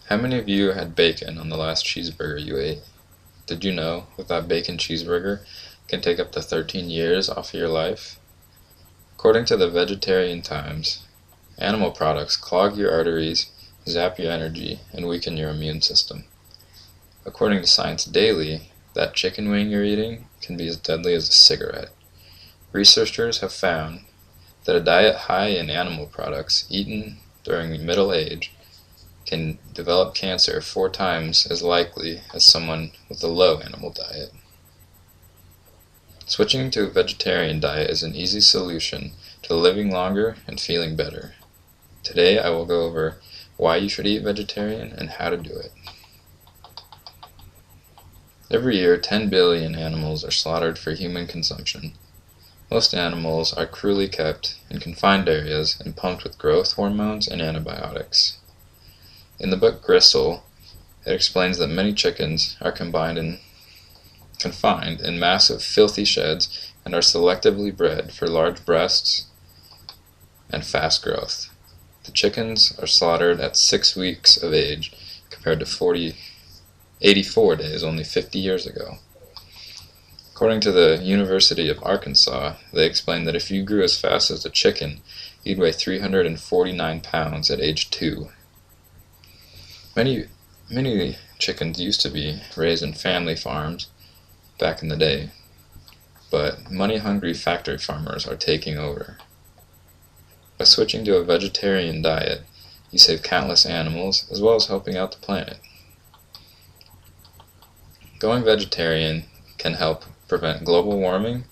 How many of you had bacon on the last cheeseburger you ate? Did you know that bacon cheeseburger can take up to 13 years off of your life? According to the Vegetarian Times, animal products clog your arteries, zap your energy, and weaken your immune system. According to Science Daily, that chicken wing you're eating can be as deadly as a cigarette. Researchers have found that a diet high in animal products eaten during middle age can develop cancer 4 times as likely as someone with a low animal diet. Switching to a vegetarian diet is an easy solution to living longer and feeling better. Today I will go over why you should eat vegetarian and how to do it. Every year, 10 billion animals are slaughtered for human consumption. Most animals are cruelly kept in confined areas and pumped with growth hormones and antibiotics. In the book Gristle, it explains that many chickens are confined in massive, filthy sheds and are selectively bred for large breasts and fast growth. The chickens are slaughtered at 6 weeks of age compared to 84 days only 50 years ago. According to the University of Arkansas, they explain that if you grew as fast as a chicken, you'd weigh 349 pounds at age 2. Many chickens used to be raised in family farms back in the day, but money-hungry factory farmers are taking over. By switching to a vegetarian diet, you save countless animals as well as helping out the planet. Going vegetarian can help prevent global warming,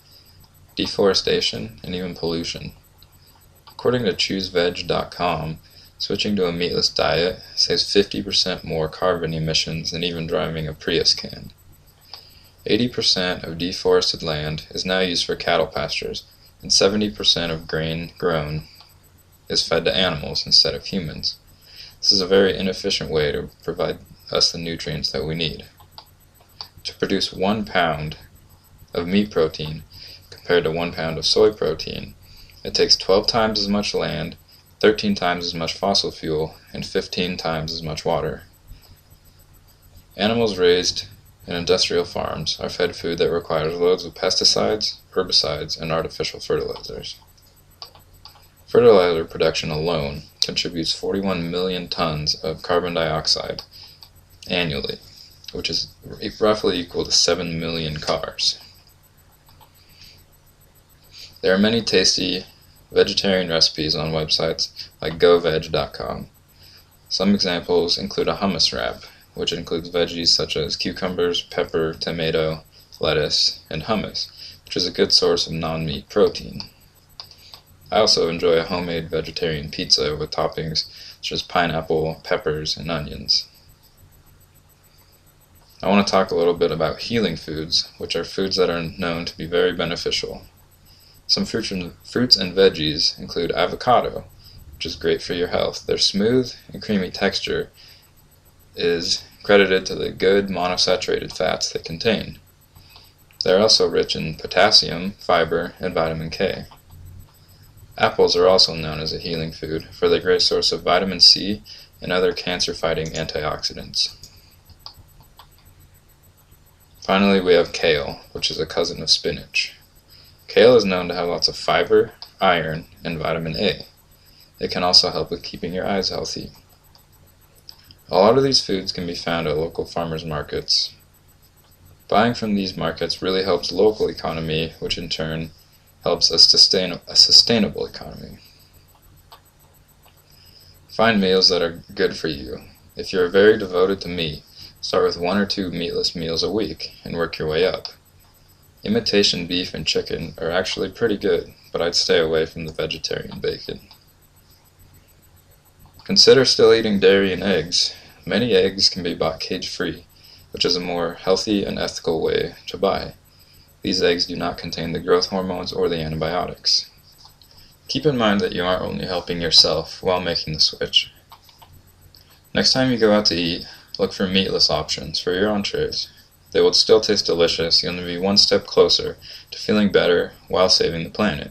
deforestation, and even pollution. According to ChooseVeg.com, switching to a meatless diet saves 50% more carbon emissions than even driving a Prius can. 80% of deforested land is now used for cattle pastures, and 70% of grain grown is fed to animals instead of humans. This is a very inefficient way to provide us the nutrients that we need. To produce 1 pound of meat protein compared to 1 pound of soy protein, it takes 12 times as much land, 13 times as much fossil fuel, and 15 times as much water. Animals raised in industrial farms are fed food that requires loads of pesticides, herbicides, and artificial fertilizers. Fertilizer production alone contributes 41 million tons of carbon dioxide annually, which is roughly equal to 7 million cars. There are many tasty vegetarian recipes on websites like goveg.com. Some examples include a hummus wrap, which includes veggies such as cucumbers, pepper, tomato, lettuce, and hummus, which is a good source of non-meat protein. I also enjoy a homemade vegetarian pizza with toppings such as pineapple, peppers, and onions. I want to talk a little bit about healing foods, which are foods that are known to be very beneficial. Some fruits and veggies include avocado, which is great for your health. Their smooth and creamy texture is credited to the good monosaturated fats they contain. They are also rich in potassium, fiber, and vitamin K. Apples are also known as a healing food for their great source of vitamin C and other cancer-fighting antioxidants. Finally, we have kale, which is a cousin of spinach. Kale is known to have lots of fiber, iron, and vitamin A. It can also help with keeping your eyes healthy. A lot of these foods can be found at local farmers markets. Buying from these markets really helps the local economy, which in turn helps us sustain a sustainable economy. Find meals that are good for you. If you are very devoted to meat, start with 1 or 2 meatless meals a week and work your way up. Imitation beef and chicken are actually pretty good, but I'd stay away from the vegetarian bacon. Consider still eating dairy and eggs. Many eggs can be bought cage-free, which is a more healthy and ethical way to buy. These eggs do not contain the growth hormones or the antibiotics. Keep in mind that you aren't only helping yourself while making the switch. Next time you go out to eat, look for meatless options for your entrees. They will still taste delicious. You'll be one step closer to feeling better while saving the planet.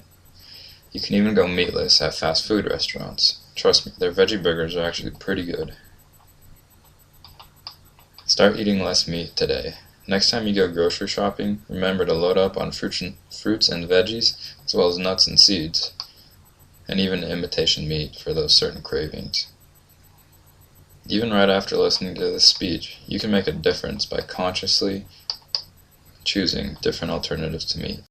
You can even go meatless at fast food restaurants. Trust me, their veggie burgers are actually pretty good. Start eating less meat today. Next time you go grocery shopping, remember to load up on fruits and veggies, as well as nuts and seeds, and even imitation meat for those certain cravings. Even right after listening to this speech, you can make a difference by consciously choosing different alternatives to meat.